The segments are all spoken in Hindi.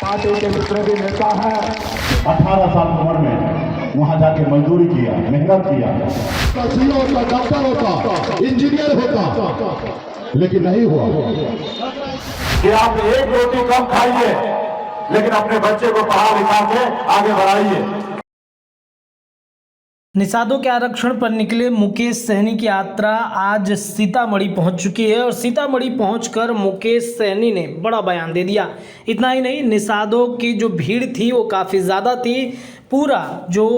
पार्टी के जितने भी नेता हैं 18 साल की उम्र में वहां जाके मजदूरी किया, मेहनत किया, CEO होता, डॉक्टर होता, इंजीनियर होता, लेकिन नहीं हुआ। कि आप एक रोटी कम खाइए लेकिन अपने बच्चे को पढ़ा लिखा के आगे बढ़ाइए। निषादों के आरक्षण पर निकले मुकेश सहनी की यात्रा आज सीतामढ़ी पहुंच चुकी है और सीतामढ़ी पहुंचकर मुकेश सहनी ने बड़ा बयान दे दिया। इतना ही नहीं, निषादों की जो भीड़ थी वो काफ़ी ज़्यादा थी। पूरा जो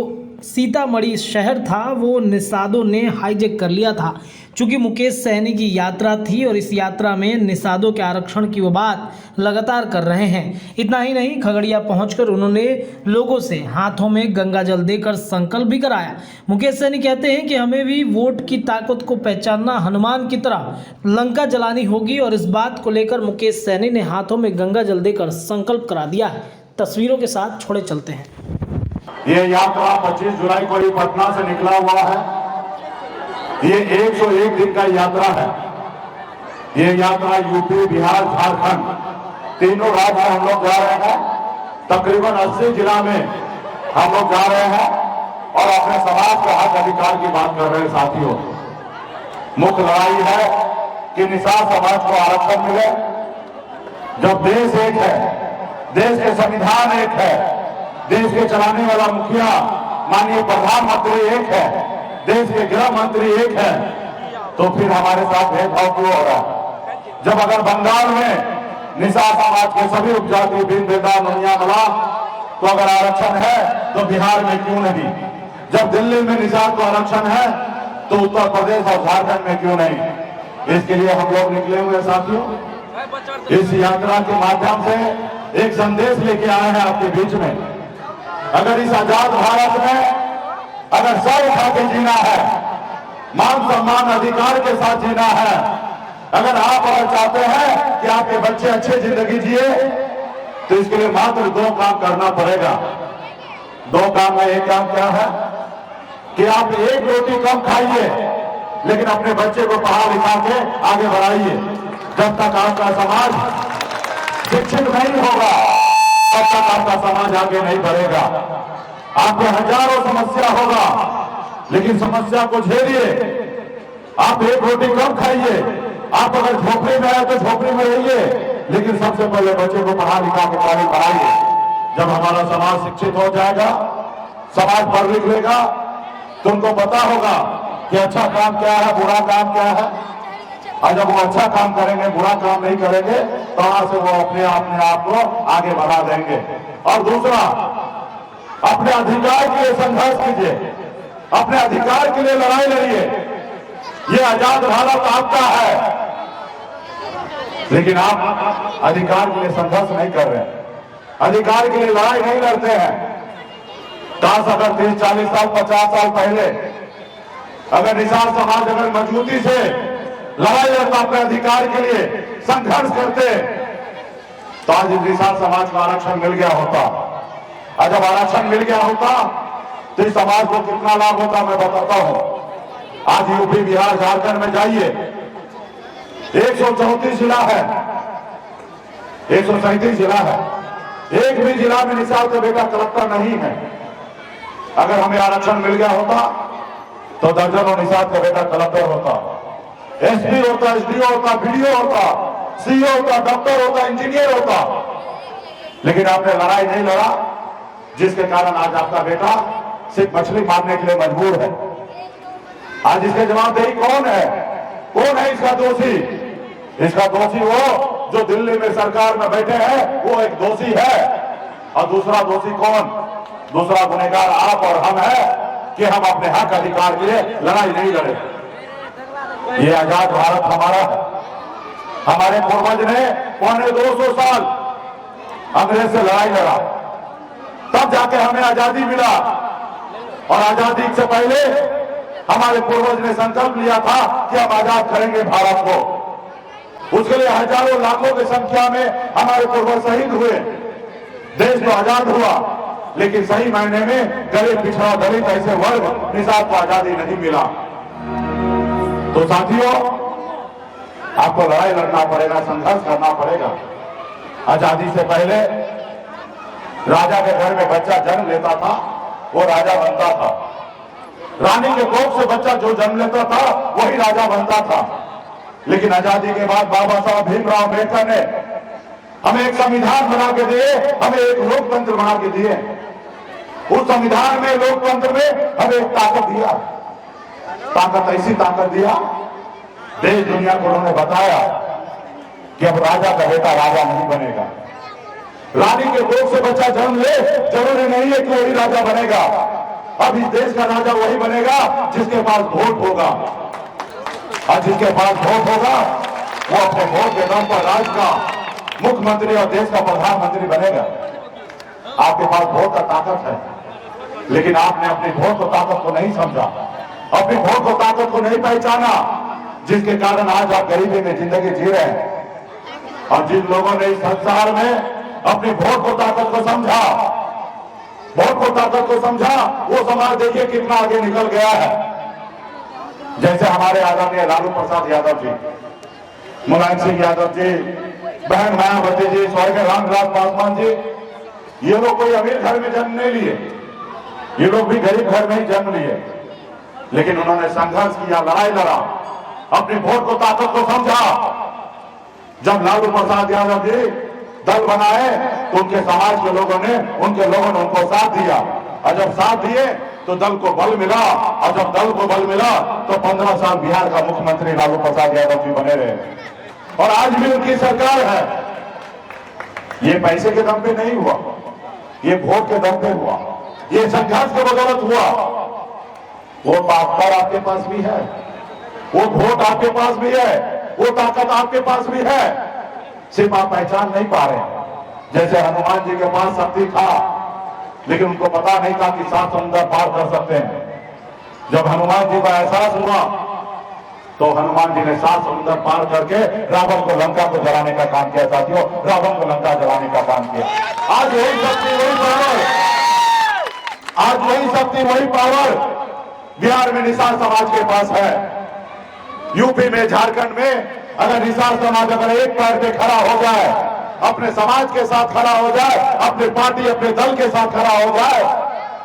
सीतामढ़ी शहर था वो निषादों ने हाईजैक कर लिया था, चूँकि मुकेश सहनी की यात्रा थी और इस यात्रा में निषादों के आरक्षण की वो बात लगातार कर रहे हैं। इतना ही नहीं, खगड़िया पहुंचकर उन्होंने लोगों से हाथों में गंगा जल देकर संकल्प भी कराया। मुकेश सहनी कहते हैं कि हमें भी वोट की ताकत को पहचानना, हनुमान की तरह लंका जलानी होगी और इस बात को लेकर मुकेश सहनी ने हाथों में गंगा जल देकर संकल्प करा दिया है। तस्वीरों के साथ छोड़े चलते हैं। ये यात्रा 25 जुलाई को ही पटना से निकला हुआ है। ये 101 दिन का यात्रा है। ये यात्रा यूपी, बिहार, झारखंड तीनों राज्य में हम लोग जा रहे हैं। तकरीबन 80 जिला में हम लोग जा रहे हैं और अपने समाज के हक अधिकार की बात कर रहे हैं। साथियों, मुख्य लड़ाई है कि निषाद समाज को आरक्षण मिले। जब देश एक है, देश के संविधान एक है, देश के चलाने वाला मुखिया माननीय प्रधानमंत्री एक है, देश के गृह मंत्री एक है, तो फिर हमारे साथ भेदभाव क्यों हो रहा है? जब अगर बंगाल में निषाद समाज के सभी उपजाति भिन्न भेदा नुनिया मला तो अगर आरक्षण है तो बिहार में क्यों नहीं? जब दिल्ली में निषाद को आरक्षण है तो उत्तर प्रदेश और झारखंड में क्यों नहीं? इसके लिए हम लोग निकले हुए साथियों, इस यात्रा के माध्यम से एक संदेश लेके आए हैं आपके बीच में। अगर इस आजाद भारत में अगर सर उठा के जीना है, मान सम्मान अधिकार के साथ जीना है, अगर आप और चाहते हैं कि आपके बच्चे अच्छे जिंदगी जिए, तो इसके लिए मात्र 2 काम करना पड़ेगा। 2 काम में एक काम क्या है कि आप एक रोटी कम खाइए लेकिन अपने बच्चे को पढ़ा लिखा के आगे बढ़ाइए। जब तक आपका समाज शिक्षित नहीं होगा तब तक आपका समाज आगे नहीं बढ़ेगा। आपके हजारों समस्या होगा लेकिन समस्या को झेलिए। आप एक रोटी कम खाइए, आप अगर झोपड़ी में आए तो झोपड़ी में रहिए, लेकिन सबसे पहले बच्चे को पढ़ा लिखा के आगे बढ़ाइए। जब हमारा समाज शिक्षित हो जाएगा, समाज पढ़ लिख लेगा, तो उनको पता होगा कि अच्छा काम क्या है, बुरा काम क्या है। और जब वो अच्छा काम करेंगे, बुरा काम नहीं करेंगे, तो वहां से वो अपने आप को आगे बढ़ा देंगे। और दूसरा, अपने अधिकार के लिए संघर्ष कीजिए, अपने अधिकार के लिए लड़ाई लड़िए। ये आजाद भारत आपका है, लेकिन आप अधिकार के लिए संघर्ष नहीं कर रहे हैं, अधिकार के लिए लड़ाई नहीं लड़ते हैं। काश अगर 30, 40 साल, 50 साल पहले अगर निषाद समाज अगर मजबूती से लड़ाई लड़ता, अपने अधिकार के लिए संघर्ष करते, तो आज निषाद समाज को आरक्षण मिल गया होता। और जब आरक्षण मिल गया होता तो इस समाज को कितना लाभ होता मैं बताता हूं। आज यूपी, बिहार, झारखंड में जाइए, 134 जिला है, 137 जिला है, एक भी जिला में निषाद का बेटा कलेक्टर नहीं है। अगर हमें आरक्षण मिल गया होता तो दर्जनों निषाद का बेटा कलेक्टर होता, एसपी होता, एसडीओ होता, बीडीओ होता, सीओ होता, डॉक्टर होता, इंजीनियर होता। लेकिन आपने लड़ाई नहीं लड़ा, जिसके कारण आज आपका बेटा सिर्फ मछली मारने के लिए मजबूर है। आज इसके जवाबदेही कौन है? कौन है इसका दोषी? इसका दोषी वो जो दिल्ली में सरकार में बैठे हैं, वो एक दोषी है। और दूसरा दोषी कौन? दूसरा गुनहगार आप और हम है कि हम अपने हक अधिकार के लिए लड़ाई नहीं लड़े। ये आजाद भारत हमारा है। हमारे पूर्वज ने 250 साल अंग्रेज से लड़ाई लड़ा, तब जाके हमें आजादी मिला। और आजादी से पहले हमारे पूर्वज ने संकल्प लिया था कि हम आजाद करेंगे भारत को। उसके लिए हजारों लाखों की संख्या में हमारे पूर्वज शहीद हुए। देश तो आजाद हुआ, लेकिन सही मायने में गरीब, पिछड़ा, दलित ऐसे वर्ग निषाद को आजादी नहीं मिला। तो साथियों, आपको लड़ाई लड़ना पड़ेगा, संघर्ष करना पड़ेगा। आजादी से पहले राजा के घर में बच्चा जन्म लेता था वो राजा बनता था। रानी के कोख से बच्चा जो जन्म लेता था वही राजा बनता था। लेकिन आजादी के बाद बाबा साहब भीमराव अम्बेडकर ने हमें एक संविधान बना के दिए, हमें एक लोकतंत्र बना के दिए। उस संविधान में, लोकतंत्र में हमें एक ताकत दिया, ताकत ऐसी ताकत दिया, देश दुनिया को उन्होंने बताया कि अब राजा का बेटा राजा नहीं बनेगा। रानी के कोख से बच्चा जन्म ले, जरूरी नहीं है कि वही राजा बनेगा। अब इस देश का राजा वही बनेगा जिसके पास वोट होगा, और जिसके पास वोट होगा वो अपने वोट के दम पर राज्य का मुख्यमंत्री और देश का प्रधानमंत्री बनेगा। आपके पास वोट का ताकत है, लेकिन आपने अपनी वोट को ताकत को नहीं समझा, अपनी वोट को ताकत को नहीं पहचाना, जिसके कारण आज आप गरीबी में जिंदगी जी रहे हैं। और जिन लोगों ने इस संसार में अपनी वोट को ताकत को समझा, वोट को ताकत को समझा, वो समाज देखिए कितना आगे निकल गया है। जैसे हमारे आदरणीय लालू प्रसाद यादव जी, मुलायम सिंह यादव जी, बहन मायावती जी, स्वर्गीय रामविलास पासवान जी, ये लोग कोई अमीर घर में जन्म नहीं लिए, ये लोग भी गरीब घर में ही जन्म लिए, लेकिन उन्होंने संघर्ष किया, लड़ाई लड़ा, अपनी वोट को ताकत को समझा। जब लालू प्रसाद यादव जी दल बनाए तो उनके समाज के लोगों ने उनको साथ दिया, और जब साथ दिए तो दल को बल मिला, और जब दल को बल मिला तो 15 साल बिहार का मुख्यमंत्री लालू प्रसाद यादव जी बने रहे, और आज भी उनकी सरकार है। ये पैसे के दम पे नहीं हुआ, ये वोट के दम पे हुआ, ये संघर्ष के बदौलत हुआ। वो ताकत आपके पास भी है, वो वोट आपके पास भी है, वो ताकत आपके पास भी है, सिर्फ आप पहचान नहीं पा रहे। जैसे हनुमान जी के पास शक्ति था, लेकिन उनको पता नहीं था कि 7 समुद्र पार कर सकते हैं। जब हनुमान जी का एहसास हुआ तो हनुमान जी ने 7 समुद्र पार करके रावण को लंका को जलाने का काम किया। साथियों, रावण को लंका जलाने का काम किया। आज वही शक्ति, वही पावर, आज वही शक्ति, वही पावर बिहार में निषाद समाज के पास है। यूपी में, झारखंड में अगर निषाद समाज अगर एक पैर पे खड़ा हो जाए, अपने समाज के साथ खड़ा हो जाए, अपनी पार्टी, अपने दल के साथ खड़ा हो जाए,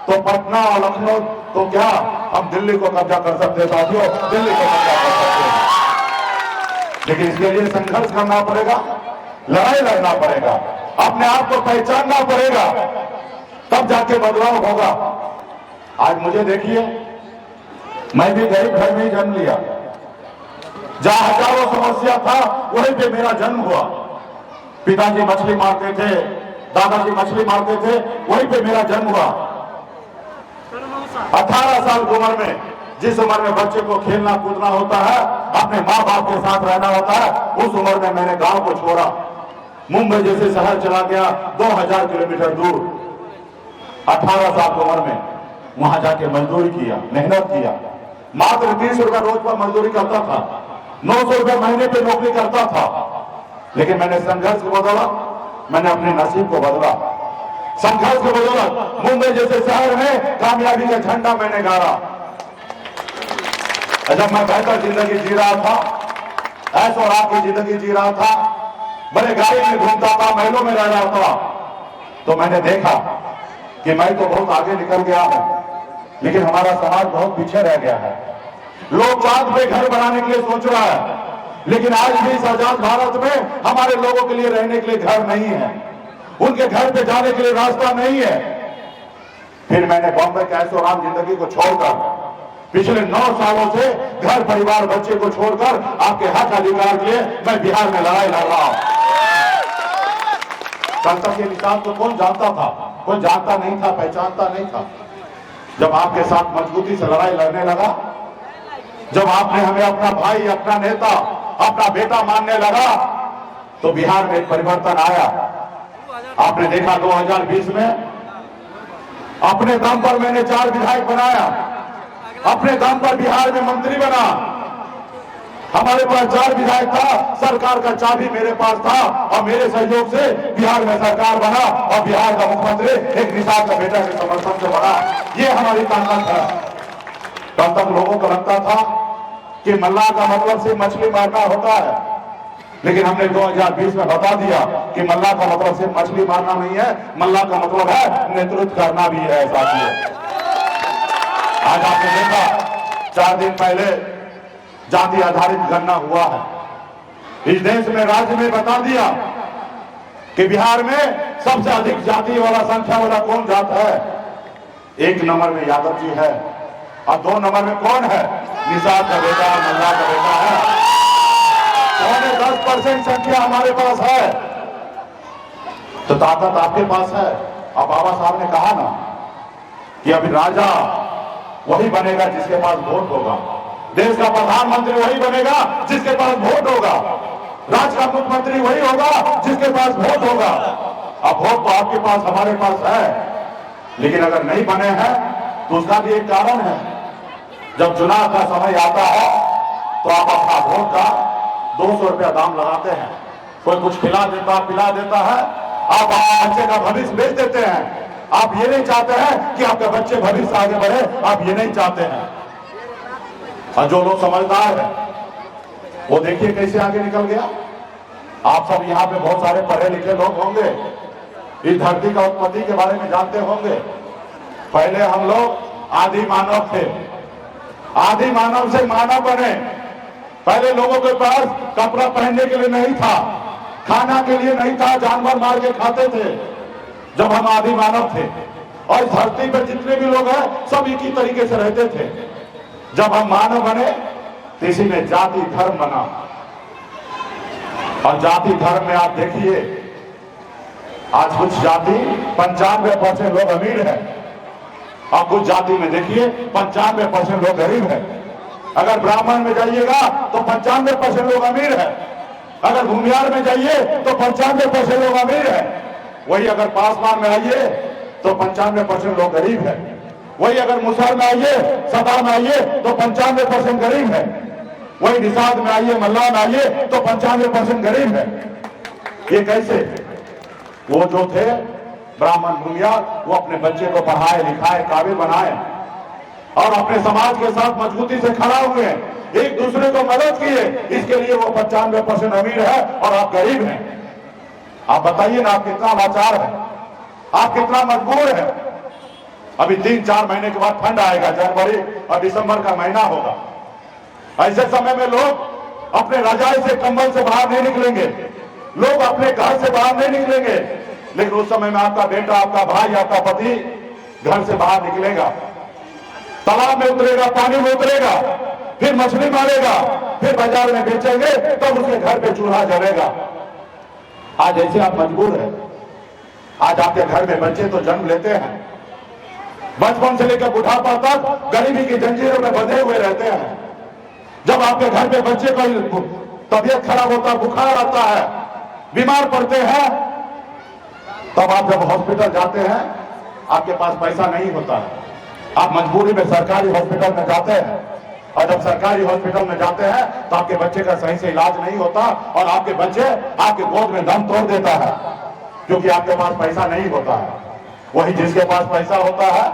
तो पटना और लखनऊ तो क्या, हम दिल्ली को कब्जा कर सकते हैं। साथियों, दिल्ली को कब्जा कर सकते हैं, लेकिन इसके लिए संघर्ष करना पड़ेगा, लड़ाई लड़ना पड़ेगा, अपने आप को पहचानना पड़ेगा, तब जाके बदलाव होगा। आज मुझे देखिए, मैं भी गरीब घर में ही जन्म लिया, जहां हजारों समस्या था वहीं पे मेरा जन्म हुआ। पिताजी मछली मारते थे, दादाजी मछली मारते थे, वहीं पे मेरा जन्म हुआ। 18 साल की उम्र में, जिस उम्र में बच्चे को खेलना कूदना होता है, अपने माँ बाप के साथ रहना होता है, उस उम्र में मैंने गांव को छोड़ा, मुंबई जैसे शहर चला गया, 2000 किलोमीटर दूर। 18 साल की उम्र में वहां जाके मजदूरी किया, मेहनत किया, मात्र 30 रुपए रोज पर मजदूरी करता था, 900 रुपए महीने पे नौकरी करता था। लेकिन मैंने संघर्ष को बदला, मैंने अपने नसीब को बदला। संघर्ष के बदौलत मुंबई जैसे शहर में कामयाबी का झंडा मैंने गाड़ा। जब मैं बेहतर जिंदगी जी रहा था, ऐश और आराम की जिंदगी जी रहा था, बड़े गाड़ी में घूमता था, महलों में रह रहा था, तो मैंने देखा कि मैं तो बहुत आगे निकल गया हूं, लेकिन हमारा समाज बहुत पीछे रह गया है। लोग बाद में घर बनाने के लिए सोच रहा है, लेकिन आज भी इस आजाद भारत में हमारे लोगों के लिए रहने के लिए घर नहीं है, उनके घर पे जाने के लिए रास्ता नहीं है। फिर मैंने बॉम्बे के ऐशोआराम जिंदगी को छोड़कर पिछले 9 सालों से घर परिवार बच्चे को छोड़कर आपके हक अधिकार के लिए मैं बिहार में लड़ाई लड़ रहा हूं। कल तक ये निशान को कौन जानता था? कोई जानता नहीं था, पहचानता नहीं था। जब आपके साथ मजबूती से लड़ाई लड़ने लगा, जब आपने हमें अपना भाई, अपना नेता, अपना बेटा मानने लगा, तो बिहार में एक परिवर्तन आया। आपने देखा 2020 में अपने दम पर मैंने 4 विधायक बनाया, अपने दम पर बिहार में मंत्री बना। हमारे पास 4 विधायक था, सरकार का चाबी मेरे पास था, और मेरे सहयोग से बिहार में सरकार बना, और बिहार का मुख्यमंत्री एक निषाद का बेटा के समर्थन से बना। ये हमारी ताकत है। तब तक लोगों को लगता था कि मल्लाह का मतलब सिर्फ मछली मारना होता है, लेकिन हमने 2020 में बता दिया कि मल्लाह का मतलब सिर्फ मछली मारना नहीं है, मल्लाह का मतलब है नेतृत्व करना भी है। साथियों, आज आपने देखा 4 दिन पहले जाति आधारित गणना हुआ है। इस देश में, राज्य में बता दिया कि बिहार में सबसे अधिक जाति वाला, संख्या वाला कौन जात है? 1 नंबर में यादव जी है और 2 नंबर में कौन है? निषाद का बेटा, मल्लाह का बेटा है। 10% संख्या हमारे पास है, तो ताकत आपके पास है। अब बाबा साहब ने कहा ना कि अभी राजा वही बनेगा जिसके पास वोट होगा, देश का प्रधानमंत्री वही बनेगा जिसके पास वोट होगा, राज्य का मुख्यमंत्री वही होगा जिसके पास वोट होगा। अब वोट तो आपके पास, हमारे पास है, लेकिन अगर नहीं बने हैं तो उसका भी एक कारण है। जब चुनाव का समय आता है तो आप अपना वोट का 200 रुपया दाम लगाते हैं, कोई कुछ खिला देता, पिला देता है, आप अपने बच्चे का भविष्य बेच देते हैं। आप ये नहीं चाहते हैं कि आपके बच्चे भविष्य आगे बढ़े, आप ये नहीं चाहते हैं। और जो लोग समझदार है वो देखिए कैसे आगे निकल गया। आप सब यहाँ पे बहुत सारे पढ़े लिखे लोग होंगे, इस धरती का उत्पत्ति के बारे में जानते होंगे। पहले हम लोग आदि मानव थे, आदि मानव से मानव बने। पहले लोगों के पास कपड़ा पहनने के लिए नहीं था, खाना के लिए नहीं था, जानवर मार के खाते थे जब हम आदि मानव थे। और इस धरती पर जितने भी लोग हैं सब एक ही तरीके से रहते थे। जब हम मानव बने तो इसी में जाति धर्म बना, और जाति धर्म में आप देखिए आज कुछ जाति 95% लोग अमीर है और कुछ जाति में देखिए 95% लोग गरीब है। अगर ब्राह्मण में जाइएगा तो 95% लोग अमीर है, अगर भूमियार में जाइए तो 95% लोग अमीर है। वही अगर पासवान में आइए तो 95% लोग गरीब है। वही अगर मुसहर में आइए, सदा में आइए तो 95% गरीब है। वही निषाद में आइए, मल्लाह में आइए तो 95% गरीब है। ये कैसे? वो जो थे ब्राह्मण भूमियार, वो अपने बच्चे को पढ़ाए लिखाए, काबिल बनाए और अपने समाज के साथ मजबूती से खड़ा हुए, एक दूसरे को मदद किए। इसके लिए वो 95% अमीर है और आप गरीब हैं। आप बताइए ना, आप कितना लाचार है, आप कितना मजबूर है। अभी 3-4 महीने के बाद ठंड आएगा, जनवरी और दिसंबर का महीना होगा। ऐसे समय में लोग अपने रजाई से, कंबल से बाहर नहीं निकलेंगे, लोग अपने घर से बाहर नहीं निकलेंगे। लेकिन उस समय में आपका बेटा, आपका भाई, आपका पति घर से बाहर निकलेगा, तालाब में उतरेगा, पानी में उतरेगा, फिर मछली मारेगा, फिर बाजार में बेचेंगे, तब उसके घर पे चूल्हा जलेगा। आज ऐसे आप मजबूर हैं। आज आपके घर में बच्चे तो जन्म लेते हैं, बचपन से लेकर बुढ़ापा तक गरीबी की जंजीरों में बंधे हुए रहते हैं। जब आपके घर में बच्चे का तबीयत खराब होता है, बुखार आता है, बीमार पड़ते हैं, तब आप जब हॉस्पिटल जाते हैं आपके पास पैसा नहीं होता है, आप मजबूरी में सरकारी हॉस्पिटल में जाते हैं। और जब सरकारी हॉस्पिटल में जाते हैं तो आपके बच्चे का सही से इलाज नहीं होता और आपके बच्चे आपके गोद में दम तोड़ देता है, क्योंकि आपके पास पैसा नहीं होता है। वही जिसके पास पैसा होता है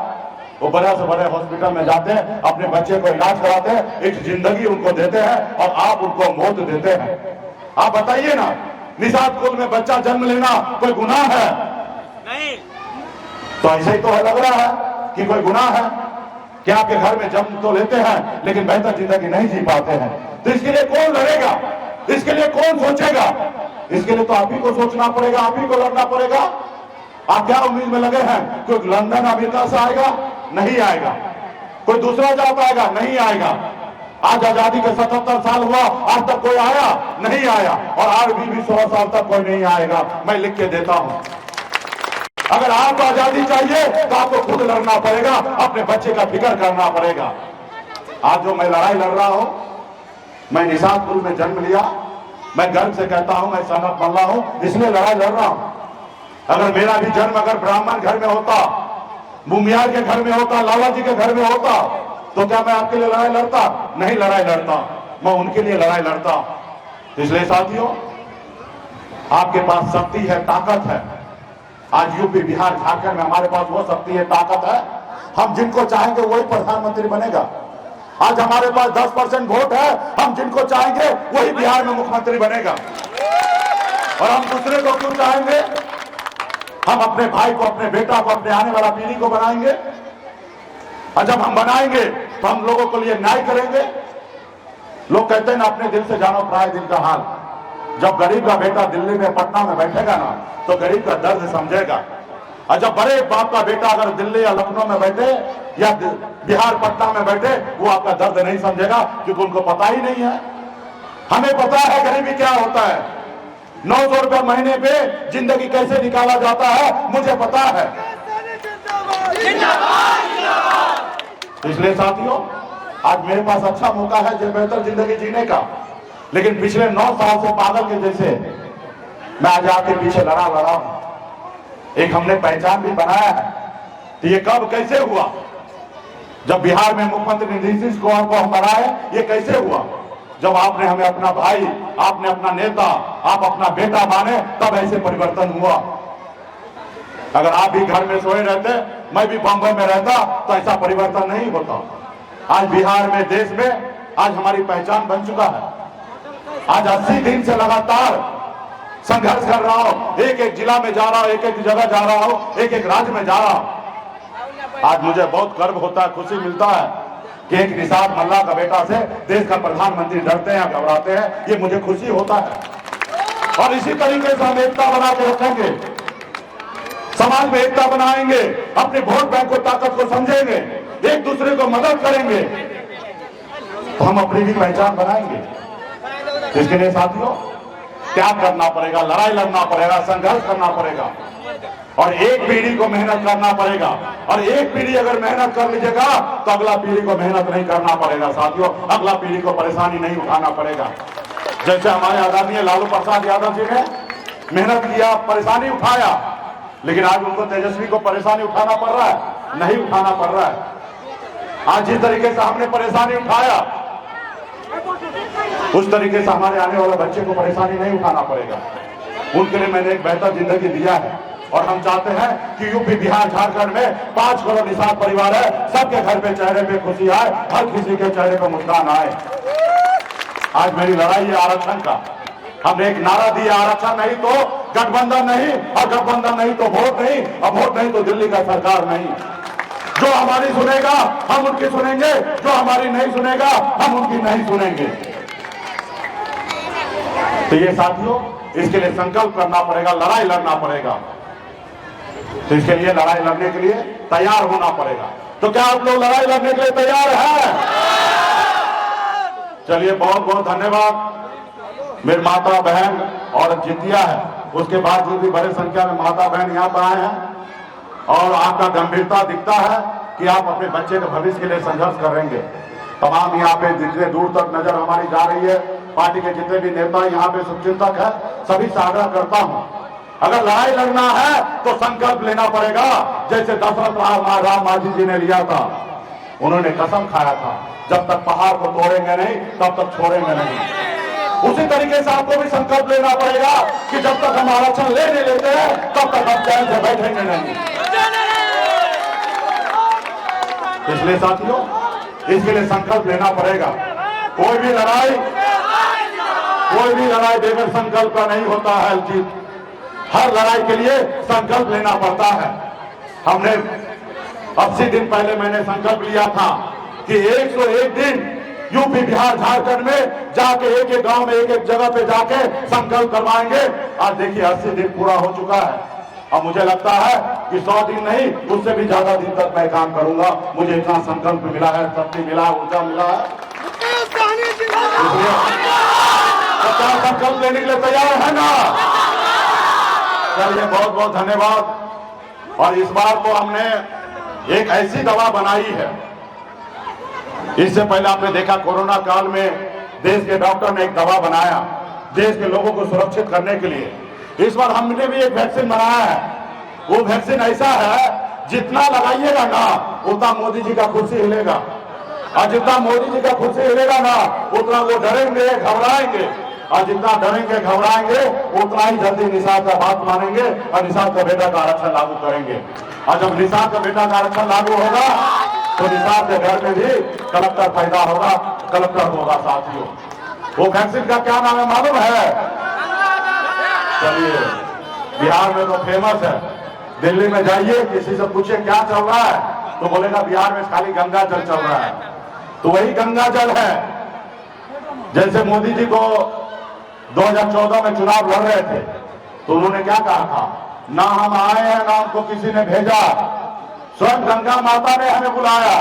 वो बड़े से बड़े हॉस्पिटल में जाते हैं, अपने बच्चे को इलाज कराते हैं, एक जिंदगी उनको देते हैं और आप उनको मौत देते हैं। आप बताइए ना, निषाद कुल में बच्चा जन्म लेना कोई गुनाह है? नहीं। तो ऐसे ही तो लग रहा है कि कोई गुनाह है कि आपके घर में जन्म तो लेते हैं लेकिन बेहतर जिंदगी नहीं जी पाते हैं। तो इसके लिए कौन लड़ेगा? इसके लिए कौन सोचेगा? इसके लिए तो आप ही को सोचना पड़ेगा, आप ही को लड़ना पड़ेगा। आप क्या उम्मीद में लगे हैं? कोई लंदन अमेरिका से आएगा? नहीं आएगा। कोई दूसरा जात आएगा? नहीं आएगा। आज आजादी के 77 साल हुआ, आज तक कोई आया? नहीं आया। और आज भी 100 साल तक कोई नहीं आएगा। मैं लिख के देता हूं। अगर आपको आजादी चाहिए तो आपको खुद लड़ना पड़ेगा, अपने बच्चे का फिक्र करना पड़ेगा। आज जो मैं लड़ाई लड़ रहा हूं, मैं निषादपुर में जन्म लिया, मैं गर्व से कहता हूं मैं सन ऑफ मल्लाह हूं, इसलिए लड़ाई लड़ रहा हूं। अगर मेरा भी जन्म अगर ब्राह्मण घर में होता, भूमियार के घर में होता, लाला जी के घर में होता, तो क्या मैं आपके लिए लड़ाई लड़ता? नहीं लड़ाई लड़ता, मैं उनके लिए लड़ाई लड़ता। इसलिए साथियों, आपके पास शक्ति है, ताकत है। आज यूपी, बिहार, झारखंड में हमारे पास वो शक्ति है, ताकत है। हम जिनको चाहेंगे वही प्रधानमंत्री बनेगा। आज हमारे पास 10% वोट है, हम जिनको चाहेंगे वही बिहार में मुख्यमंत्री बनेगा। और हम दूसरे को क्यों चाहेंगे? हम अपने भाई को, अपने बेटा को, अपने आने वाला पीढ़ी को बनाएंगे। और जब हम बनाएंगे तो हम लोगों के लिए न्याय करेंगे। लोग कहते हैं ना, अपने दिल से जानो पराए दिल का हाल। जब गरीब का बेटा दिल्ली में, पटना में बैठेगा ना, तो गरीब का दर्द समझेगा। और जब बड़े बाप का बेटा अगर दिल्ली या लखनऊ में बैठे या बिहार पटना में बैठे, वो आपका दर्द नहीं समझेगा, क्योंकि उनको पता ही नहीं है। हमें पता है गरीबी क्या होता है, 900 रुपए महीने पे जिंदगी कैसे निकाला जाता है, मुझे पता है। इसलिए साथियों, आज मेरे पास अच्छा मौका है जो बेहतर जिंदगी जीने का। लेकिन पिछले 9 साल से पागल के जैसे मैं आजाद के पीछे लड़ा हूं। एक हमने पहचान भी बनाया है। तो ये कब कैसे हुआ? जब बिहार में मुख्यमंत्री नीतीश कुमार को हम बनाए, ये कैसे हुआ? जब आपने हमें अपना भाई, आपने अपना नेता, आप अपना बेटा माने, तब ऐसे परिवर्तन हुआ। अगर आप भी घर में सोए रहते, मैं भी बम्बई में रहता, तो ऐसा परिवर्तन नहीं होता। आज बिहार में, देश में आज हमारी पहचान बन चुका है। आज 80 दिन से लगातार संघर्ष कर रहा हूं, एक एक जिला में जा रहा हूं, एक एक जगह जा रहा हूं, एक एक राज्य में जा रहा हूं। आज मुझे बहुत गर्व होता है, खुशी मिलता है कि एक निषाद मल्ला का बेटा से देश का प्रधानमंत्री डरते हैं, घबराते हैं, ये मुझे खुशी होता है। और इसी तरीके से हम एकता बना के रखेंगे, समाज में एकता बनाएंगे, अपने वोट बैंक को, ताकत को समझेंगे, एक दूसरे को मदद करेंगे, तो हम अपनी भी पहचान बनाएंगे। इसके लिए साथियों, क्या करना पड़ेगा? लड़ाई लड़ना पड़ेगा, संघर्ष करना पड़ेगा, और एक पीढ़ी को मेहनत करना पड़ेगा। और एक पीढ़ी अगर मेहनत कर लीजिएगा तो अगला पीढ़ी को मेहनत नहीं करना पड़ेगा साथियों, अगला पीढ़ी को परेशानी नहीं उठाना पड़ेगा। जैसे हमारे आदरणीय लालू प्रसाद यादव जी ने मेहनत किया, परेशानी उठाया, लेकिन आज उनको, तेजस्वी को परेशानी उठाना पड़ रहा है? नहीं उठाना पड़ रहा है। आज जिस तरीके से हमने परेशानी उठाया, उस तरीके से हमारे आने वाले बच्चे को परेशानी नहीं उठाना पड़ेगा। उनके लिए मैंने एक बेहतर जिंदगी दिया है। और हम चाहते हैं कि यूपी, बिहार, झारखंड में 5 करोड़ निषाद परिवार है, सबके घर पे, चेहरे पे खुशी आए, हर किसी के चेहरे पे मुस्कान आए। आज मेरी लड़ाई है आरक्षण का। हमने एक नारा दिया, आरक्षण नहीं तो गठबंधन नहीं, और गठबंधन नहीं तो वोट नहीं, और वोट नहीं तो दिल्ली का सरकार नहीं। जो हमारी सुनेगा हम उनकी सुनेंगे, जो हमारी नहीं सुनेगा हम उनकी नहीं सुनेंगे। तो ये साथियों, इसके लिए संकल्प करना पड़ेगा, लड़ाई लड़ना पड़ेगा। तो इसके लिए, लड़ाई लड़ने के लिए तैयार होना पड़ेगा। तो क्या आप लोग लड़ाई लड़ने के लिए तैयार हैं? चलिए, बहुत बहुत धन्यवाद। मेरी माता बहन और जितिया है, उसके बाद भी बड़ी संख्या में माता बहन यहाँ पर आए हैं, और आपका गंभीरता दिखता है कि आप अपने बच्चे के भविष्य के लिए संघर्ष करेंगे। तमाम यहाँ पे जितने दूर तक नजर हमारी जा रही है, पार्टी के जितने भी नेता यहाँ पे शुभचिंतक है, सभी से आग्रह करता हूँ, अगर लड़ाई लड़ना है तो संकल्प लेना पड़ेगा। जैसे दशरथ राम मांझी जी ने लिया था, उन्होंने कसम खाया था, जब तक पहाड़ को तोड़ेंगे नहीं तब तक छोड़ेंगे नहीं। उसी तरीके से आपको भी संकल्प लेना पड़ेगा कि जब तक हम आरक्षण लेने लेते हैं तब तक हम चैन से बैठेंगे नहीं। इसलिए साथियों, इसके लिए संकल्प लेना पड़ेगा। कोई भी लड़ाई बगैर संकल्प का नहीं होता है जीत। हर लड़ाई के लिए संकल्प लेना पड़ता है। हमने 80 दिन पहले मैंने संकल्प लिया था कि 101 दिन यूपी, बिहार, झारखंड में जाके, एक एक गांव में, एक एक जगह पे जाके संकल्प करवाएंगे। आज देखिए 80 दिन पूरा हो चुका है। अब मुझे लगता है कि 100 दिन नहीं, उससे भी ज्यादा दिन तक मैं काम करूंगा। मुझे इतना संकल्प मिला है, शक्ति मिला है, ऊर्जा मिला है। तो क्या संकल्प लेने के लिए तैयार है ना? चलिए, बहुत बहुत धन्यवाद। और इस बार तो हमने एक ऐसी दवा बनाई है, इससे पहले आपने देखा कोरोना काल में देश के डॉक्टर ने एक दवा बनाया देश के लोगों को सुरक्षित करने के लिए। इस बार हमने भी एक वैक्सीन बनाया है। वो वैक्सीन ऐसा है, जितना लगाइएगा ना उतना मोदी जी का कुर्सी हिलेगा, और जितना मोदी जी का कुर्सी हिलेगा ना उतना वो डरेंगे, घबराएंगे, और जितना डरेंगे, घबराएंगे, उतना ही जल्दी निषाद का बात मानेंगे और निषाद का बेटा का आरक्षण लागू करेंगे। और जब निषाद का बेटा का आरक्षण लागू होगा तो निषाद के घर में भी कलेक्टर पैदा होगा, कलेक्टर होगा साथियों। वो वैक्सीन का क्या नाम है मालूम है? चलिए, बिहार में तो फेमस है। दिल्ली में जाइए, किसी से पूछिए क्या चल रहा है, तो बोलेगा बिहार में खाली गंगा जल चल रहा है। तो वही गंगा जल है। जैसे मोदी जी को 2014 में चुनाव लड़ रहे थे, तो उन्होंने क्या कहा था? ना हम आए हैं, ना हमको किसी ने भेजा, स्वयं गंगा माता ने हमें बुलाया।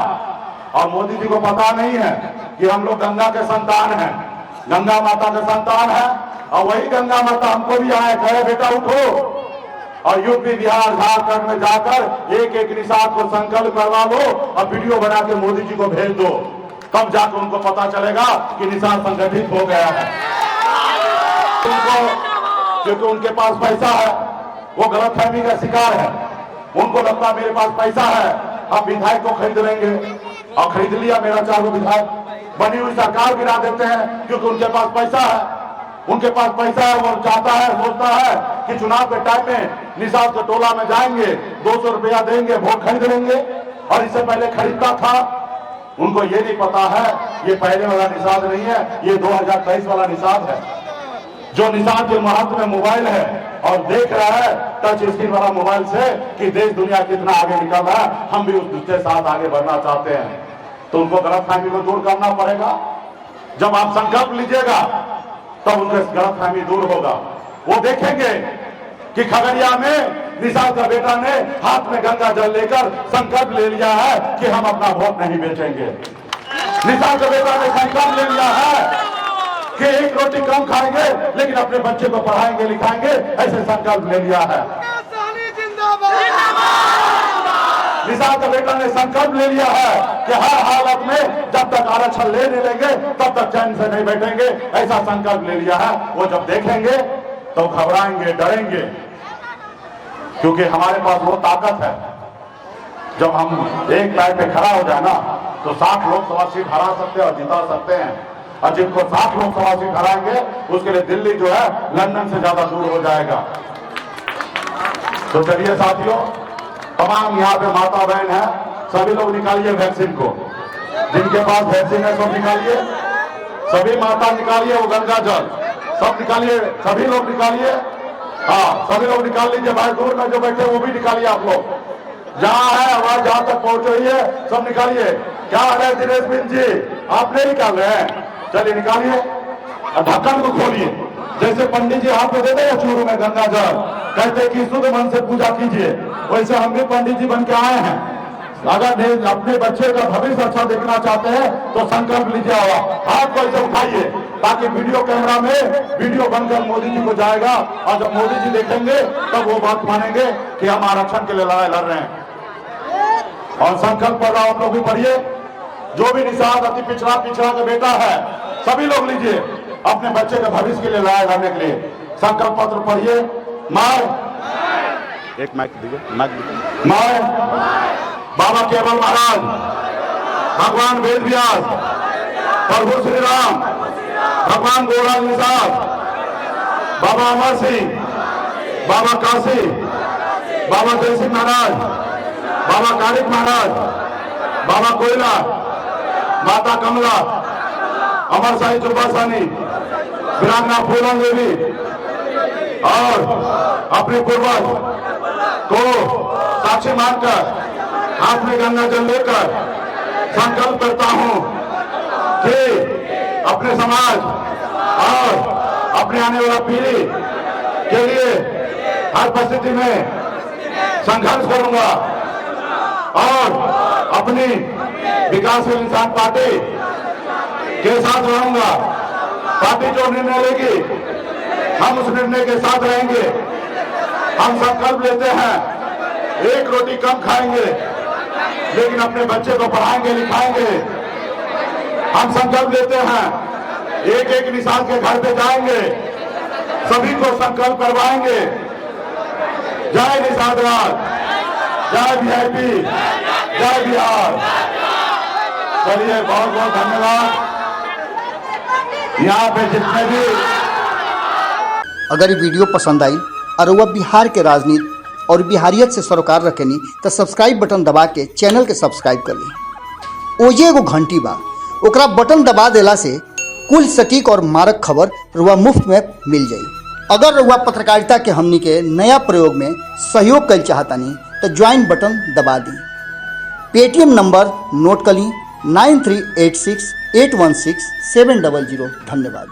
और मोदी जी को पता नहीं है कि हम लोग गंगा के संतान हैं, गंगा माता के संतान हैं। और वही गंगा माता हमको भी आए, कहे बेटा उठो और यूपी, बिहार, झारखंड में जाकर एक एक निषाद को संकल्प करवा लो और वीडियो बना के मोदी जी को भेज दो, तब जाकर उनको पता चलेगा कि निषाद संगठित हो गया है। उनको, क्योंकि उनके पास पैसा है, वो गलतफहमी का शिकार है। उनको लगता है मेरे पास पैसा है, हम विधायक को खरीद लेंगे, और खरीद लिया मेरा 4 विधायक, बनी हुई सरकार गिरा देते हैं क्योंकि उनके पास पैसा है। उनके पास पैसा है, वो चाहता है, सोचता है कि चुनाव के टाइम में निषाद के टोला में जाएंगे, 200 रुपया देंगे, वोट खरीद लेंगे। और इससे पहले खरीदता था। उनको ये नहीं पता है ये पहले वाला निषाद नहीं है, ये 2023 वाला निषाद है। जो निषाद के हाथ में मोबाइल है और देख रहा है टच स्क्रीन वाला मोबाइल से कि देश दुनिया कितना आगे निकल रहा है, हम भी उसके साथ आगे बढ़ना चाहते हैं। तो उनको गलतफहमी को दूर करना पड़ेगा। जब आप संकल्प लीजिएगा तब उनके गलतफहमी दूर होगा। वो देखेंगे कि खगड़िया में निषाद का बेटा ने हाथ में गंगा जल लेकर संकल्प ले लिया है कि हम अपना वोट नहीं बेचेंगे। निषाद का बेटा ने संकल्प ले लिया है कि एक रोटी कम खाएंगे लेकिन अपने बच्चे को पढ़ाएंगे लिखाएंगे, ऐसे संकल्प ले लिया है। निषाद का बेटा ने संकल्प ले लिया है कि हर हालत में जब तक आरक्षण ले नहीं लेंगे तब तक चैन से नहीं बैठेंगे, ऐसा संकल्प ले लिया है। वो जब देखेंगे तो घबराएंगे, डरेंगे, क्योंकि हमारे पास वो ताकत है। जब हम एक लाइन पे खड़ा हो जाए ना तो 60 लोकसभा सीट हरा सकते हैं और जिता सकते हैं। और जिनको 60 लोकसभा सीट हराएंगे उसके लिए दिल्ली जो है लंदन से ज्यादा दूर हो जाएगा। तो चलिए साथियों, तमाम यहाँ पे माता बहन है, सभी लोग निकालिए वैक्सीन को। जिनके पास वैक्सीन है सब निकालिए, सभी माता निकालिए, वो गंगा जल सब निकालिए, सभी लोग निकालिए। हाँ, सभी लोग निकाल लीजिए। भाई दूर में जो बैठे वो भी निकालिए। आप लोग जहाँ है आवाज जहाँ तक पहुंच रही है सब निकालिए। क्या है दिनेश बिन जी, आप नहीं निकाल रहे हैं? चलिए निकालिए और ढक्कन को खोलिए। जैसे पंडित जी हाथ में देते हैं चूरू में गंगा जल, कहते कि शुद्ध मन से पूजा कीजिए, वैसे हम भी पंडित जी बन के आए हैं। अगर अपने बच्चे का भविष्य अच्छा देखना चाहते हैं तो संकल्प लीजिए, हाथ को ऐसे उठाइए ताकि वीडियो कैमरा में वीडियो बनकर मोदी जी को जाएगा। और जब मोदी जी देखेंगे तब वो बात मानेंगे कि हम आरक्षण के लिए लड़ाई लड़ रहे हैं। और संकल्प पढ़ा आप लोग भी पढ़िए। जो भी निषाद अति पिछड़ा का बेटा है, सभी लोग लीजिए अपने बच्चे के भविष्य के लिए लड़ाई लड़ने के लिए संकल्प पत्र पढ़िए। मैं एक माइक दीजिए, मैं बाबा केवल महाराज, भगवान वेद व्यास, प्रभु श्री राम, भगवान गोराज निषाद, बाबा अमर सिंह, बाबा काशी, बाबा जय सिंह महाराज, बाबा कालिक महाराज, बाबा कोयला, माता कमला, अमर साई चुपासानी, वीरांगना फूलन देवी और अपने पूर्वज को साक्षी मानकर हाथ में गंगा जल लेकर संकल्प करता हूं कि अपने समाज और अपने आने वाला पीढ़ी के लिए हर परिस्थिति में संघर्ष करूंगा और अपनी विकासशील इंसान पार्टी के साथ रहूंगा। पार्टी जो निर्णय लेगी हम उस निर्णय के साथ रहेंगे। हम संकल्प लेते हैं एक रोटी कम खाएंगे लेकिन अपने बच्चे को पढ़ाएंगे लिखाएंगे। हम संकल्प लेते हैं एक एक निषाद के घर पे जाएंगे, सभी को संकल्प करवाएंगे। जय निषाद राज, जय वीआईपी, जय बिहार। चलिए बहुत बहुत धन्यवाद। यहाँ पे जितने भी अगर ये वीडियो पसंद आई और वह बिहार के राजनीति और बिहारियत से सरोकार रखेनी तो सब्सक्राइब बटन दबा के चैनल के सब्सक्राइब कर ली ओजे एगो घंटी बा, ओकरा बटन दबा देला से कुल सटीक और मारक खबर रुआ मुफ्त में मिल जाई। अगर रुआ पत्रकारिता के हमनी के नया प्रयोग में सहयोग कर चाहतानी तो ज्वाइन बटन दबा दी। पेटीएम नंबर नोट कर ली 9386816700। धन्यवाद।